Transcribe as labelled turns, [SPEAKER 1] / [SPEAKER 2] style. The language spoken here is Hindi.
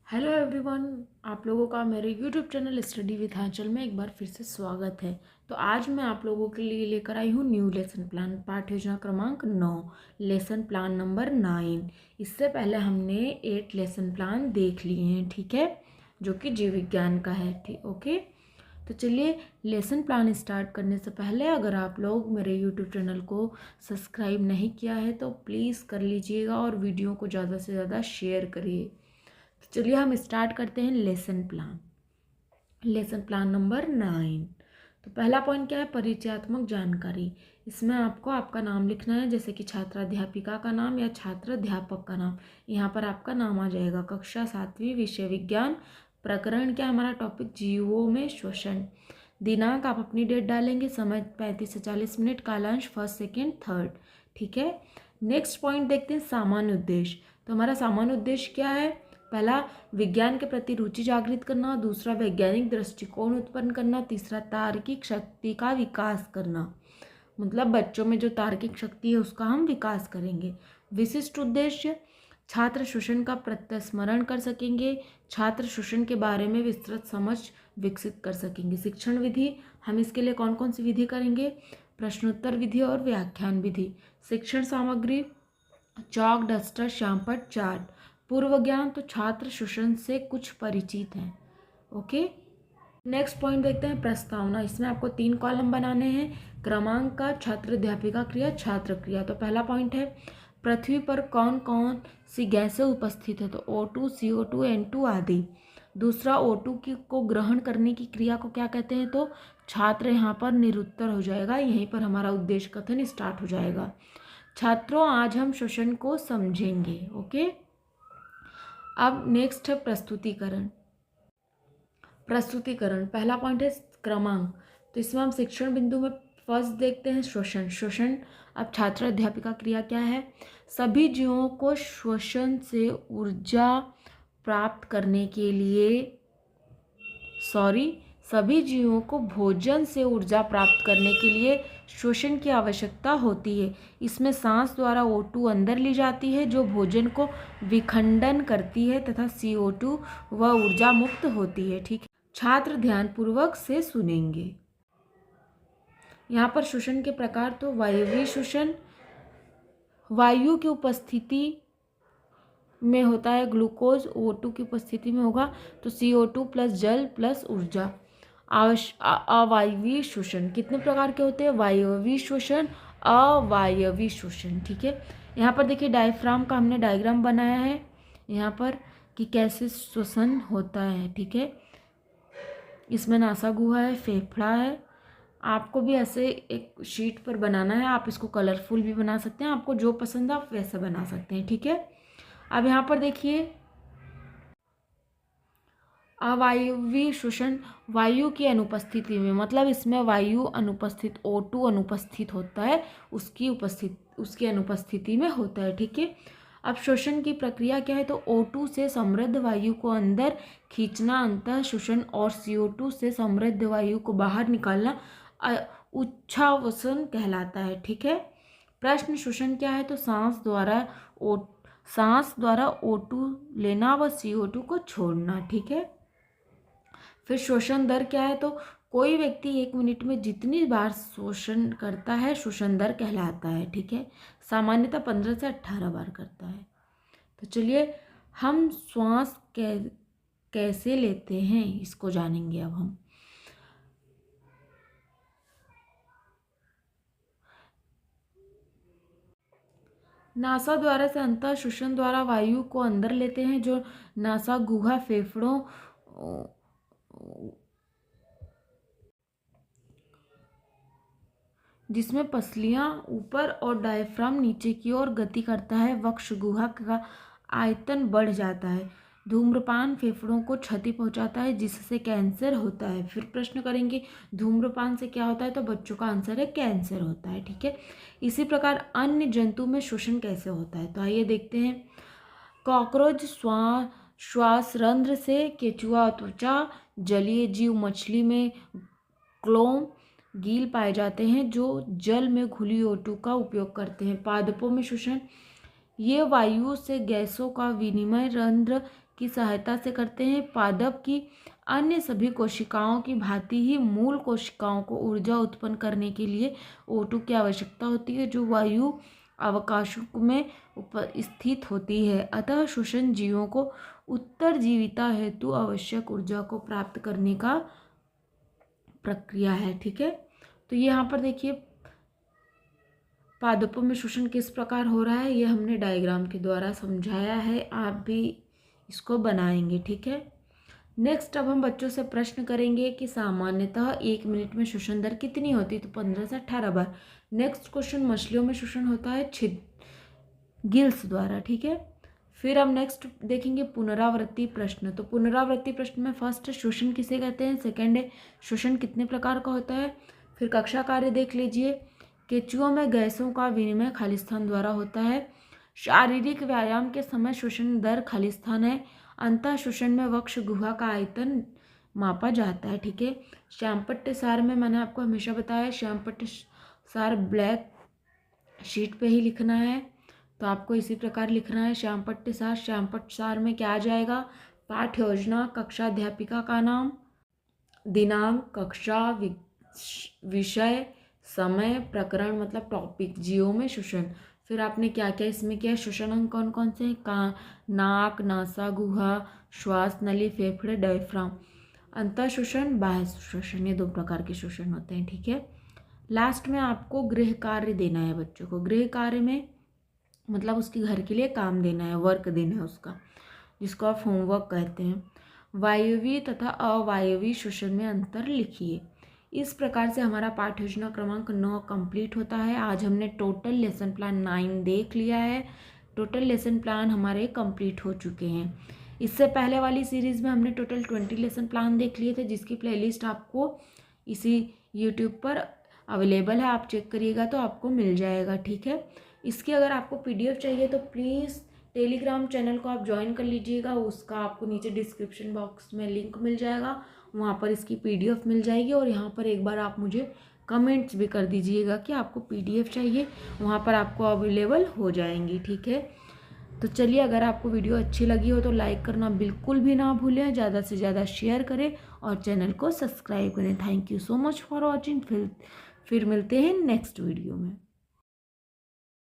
[SPEAKER 1] हेलो एवरीवन, आप लोगों का मेरे यूट्यूब चैनल स्टडी विथ आंचल में एक बार फिर से स्वागत है। तो आज मैं आप लोगों के लिए लेकर आई हूँ न्यू लेसन प्लान, पाठ योजना क्रमांक 9, लेसन प्लान नंबर 9। इससे पहले हमने 8 लेसन प्लान देख लिए हैं, ठीक है, जो कि जीव विज्ञान का है। ठीक, ओके। तो चलिए लेसन प्लान स्टार्ट करने से पहले अगर आप लोग मेरे यूट्यूब चैनल को सब्सक्राइब नहीं किया है तो प्लीज़ कर लीजिएगा और वीडियो को ज़्यादा से ज़्यादा शेयर करिए। चलिए हम स्टार्ट करते हैं लेसन प्लान नंबर 9। तो पहला पॉइंट क्या है? परिचयात्मक जानकारी। इसमें आपको आपका नाम लिखना है, जैसे कि छात्राध्यापिका का नाम या छात्र अध्यापक का नाम। यहाँ पर आपका नाम आ जाएगा। कक्षा 7वीं, विषय विज्ञान, प्रकरण क्या हमारा टॉपिक जीवों में श्वसन। दिनांक आप अपनी डेट डालेंगे, समय 35 से 40 मिनट, कालांश 1st, 2nd, 3rd, ठीक है। नेक्स्ट पॉइंट देखते हैं सामान्य उद्देश्य। तो हमारा सामान्य उद्देश्य क्या है? पहला, विज्ञान के प्रति रुचि जागृत करना। दूसरा, वैज्ञानिक दृष्टिकोण उत्पन्न करना। तीसरा, तार्किक शक्ति का विकास करना, मतलब बच्चों में जो तार्किक शक्ति है उसका हम विकास करेंगे। विशिष्ट उद्देश्य, छात्र शोषण का प्रत्यस्मरण कर सकेंगे, छात्र शोषण के बारे में विस्तृत समझ विकसित कर सकेंगे। शिक्षण विधि, हम इसके लिए कौन कौन सी विधि करेंगे? प्रश्नोत्तर विधि और व्याख्यान विधि। शिक्षण सामग्री, चौक, डस्टर, श्यामपट्ट, चार्ट। पूर्व ज्ञान, तो छात्र शोषण से कुछ परिचित हैं, ओके। नेक्स्ट पॉइंट देखते हैं प्रस्तावना। इसमें आपको 3 कॉलम बनाने हैं। क्रमांक का, छात्र अध्यापिका क्रिया, छात्र क्रिया। तो पहला पॉइंट है, पृथ्वी पर कौन कौन सी गैसें उपस्थित है? तो O2, CO2, N2 आदि। दूसरा, O2 को ग्रहण करने की क्रिया को क्या कहते हैं? तो छात्र यहाँ पर निरुत्तर हो जाएगा, यहीं पर हमारा उद्देश्य कथन स्टार्ट हो जाएगा। छात्रों, आज हम शोषण को समझेंगे, ओके। अब नेक्स्ट है प्रस्तुतिकरण। पहला पॉइंट है क्रमांक। तो इसमें हम शिक्षण बिंदु में फर्स्ट देखते हैं श्वसन। अब छात्र अध्यापिका क्रिया क्या है? सभी जीवों को श्वसन से ऊर्जा प्राप्त करने के लिए सभी जीवों को भोजन से ऊर्जा प्राप्त करने के लिए श्वसन की आवश्यकता होती है। इसमें सांस द्वारा O2 अंदर ली जाती है जो भोजन को विखंडन करती है तथा CO2 वह ऊर्जा मुक्त होती है, ठीक है। छात्र ध्यानपूर्वक से सुनेंगे। यहाँ पर श्वसन के प्रकार, तो वायवीय श्वसन वायु की उपस्थिति में होता है, ग्लूकोज O2 की उपस्थिति में होगा, तो CO2 प्लस जल प्लस ऊर्जा। अवायवीय श्वसन कितने प्रकार के होते हैं? वायवीय श्वसन, अवायवीय श्वसन, ठीक है। यहाँ पर देखिए डायफ्राम का हमने डायग्राम बनाया है यहाँ पर कि कैसे श्वसन होता है, ठीक है। इसमें नासा गुहा है, फेफड़ा है। आपको भी ऐसे एक शीट पर बनाना है, आप इसको कलरफुल भी बना सकते हैं, आपको जो पसंद है आप वैसे बना सकते हैं, ठीक है। अब यहाँ पर देखिए अवायवीय श्वसन वायु की अनुपस्थिति में, मतलब इसमें वायु अनुपस्थित, O2 अनुपस्थित होता है, उसकी अनुपस्थिति में होता है, ठीक है। अब श्वसन की प्रक्रिया क्या है? तो O2 से समृद्ध वायु को अंदर खींचना अंतः श्वसन और CO2 से समृद्ध वायु को बाहर निकालना उच्छ्वासन कहलाता है, ठीक है। प्रश्न श्वसन क्या है? तो सांस द्वारा O2 लेना व CO2 को छोड़ना, ठीक है। फिर श्वसन दर क्या है? तो कोई व्यक्ति 1 मिनट में जितनी बार श्वसन करता है श्वसन दर कहलाता है, ठीक है। सामान्यतः 15 से 18 बार करता है। तो चलिए हम श्वास कैसे लेते हैं इसको जानेंगे अब हम। नासा द्वारा से अंतः श्वसन द्वारा वायु को अंदर लेते हैं, जो नासा गुहा फेफड़ों जिसमें पसलियां ऊपर और डायफ्राम नीचे की ओर गति करता है, वक्ष गुहा का आयतन बढ़ जाता है। धूम्रपान फेफड़ों को क्षति पहुंचाता है जिससे कैंसर होता है। फिर प्रश्न करेंगे धूम्रपान से क्या होता है? तो बच्चों का आंसर है कैंसर होता है, ठीक है। इसी प्रकार अन्य जंतु में श्वसन कैसे होता है? तो आइए देखते हैं। कॉकरोच श्वास रंध्र से, केचुआ त्वचा, जलीय जीव मछली में क्लोम गील पाए जाते हैं जो जल में घुली O2 का उपयोग करते हैं। पादपों में श्वसन, ये वायु से गैसों का विनिमय रंध्र की सहायता से करते हैं। पादप की अन्य सभी कोशिकाओं की भांति ही मूल कोशिकाओं को ऊर्जा उत्पन्न करने के लिए O2 की आवश्यकता होती है, जो वायु अवकाशों में उपस्थित होती है। अतः श्वसन जीवों को उत्तरजीविता हेतु आवश्यक ऊर्जा को प्राप्त करने का प्रक्रिया है। ठीक है, तो ये यहाँ पर देखिए पादपों में श्वसन किस प्रकार हो रहा है, ये हमने डायग्राम के द्वारा समझाया है, आप भी इसको बनाएंगे। ठीक है, नेक्स्ट अब हम बच्चों से प्रश्न करेंगे कि सामान्यतः 1 मिनट में श्वसन दर कितनी होती है, तो 15 से 18 बार। नेक्स्ट क्वेश्चन, मछलियों में श्वसन होता है गिल्स द्वारा। ठीक है, फिर हम नेक्स्ट देखेंगे पुनरावृत्ति प्रश्न। तो पुनरावृत्ति प्रश्न में फर्स्ट श्वसन किसे कहते हैं, सेकंड है श्वसन कितने प्रकार का होता है, फिर कक्षा कार्य देख लीजिए। केंचुओं में गैसों का विनिमय खालिस्तान द्वारा होता है। शारीरिक व्यायाम के समय श्वसन दर खालिस्तान है। अंतः श्वसन में वक्ष गुहा का आयतन मापा जाता है। ठीक है, श्यामपट्ट सार में मैंने आपको हमेशा बताया श्यामपट्ट सार ब्लैक शीट पे ही लिखना है, तो आपको इसी प्रकार लिखना है श्यामपट्ट सार। श्यामपट्ट सार में क्या आ जाएगा, पाठ योजना, कक्षा अध्यापिका का नाम, दिनांक, कक्षा, विषय, समय, प्रकरण मतलब टॉपिक, जीवों में श्वसन। फिर आपने क्या क्या इसमें किया, श्वसन अंग कौन कौन से हैं, नाक, नासा, गुहा, श्वास नली, फेफड़े, डायफ्राम। अंतः श्वसन, बाह्य श्वसन, ये 2 प्रकार के श्वसन होते हैं। ठीक है, लास्ट में आपको गृह कार्य देना है बच्चों को। गृह कार्य में मतलब उसके घर के लिए काम देना है, वर्क देना है उसका, जिसको आप होमवर्क कहते हैं। वायवीय तथा अवायवीय श्वसन में अंतर लिखिए। इस प्रकार से हमारा पाठ योजना क्रमांक 9 कंप्लीट होता है। आज हमने टोटल लेसन प्लान 9 देख लिया है। टोटल लेसन प्लान हमारे कंप्लीट हो चुके हैं। इससे पहले वाली सीरीज़ में हमने टोटल 20 लेसन प्लान देख लिए थे, जिसकी प्लेलिस्ट आपको इसी यूट्यूब पर अवेलेबल है, आप चेक करिएगा तो आपको मिल जाएगा। ठीक है, इसकी अगर आपको PDF चाहिए तो प्लीज़ टेलीग्राम चैनल को आप ज्वाइन कर लीजिएगा, उसका आपको नीचे डिस्क्रिप्शन बॉक्स में लिंक मिल जाएगा, वहाँ पर इसकी PDF मिल जाएगी। और यहाँ पर एक बार आप मुझे कमेंट्स भी कर दीजिएगा कि आपको PDF चाहिए, वहाँ पर आपको अवेलेबल हो जाएंगी। ठीक है, तो चलिए, अगर आपको वीडियो अच्छी लगी हो तो लाइक करना बिल्कुल भी ना भूलें, ज़्यादा से ज़्यादा शेयर करें और चैनल को सब्सक्राइब करें। Thank you so much for watching. फिर मिलते हैं नेक्स्ट वीडियो में।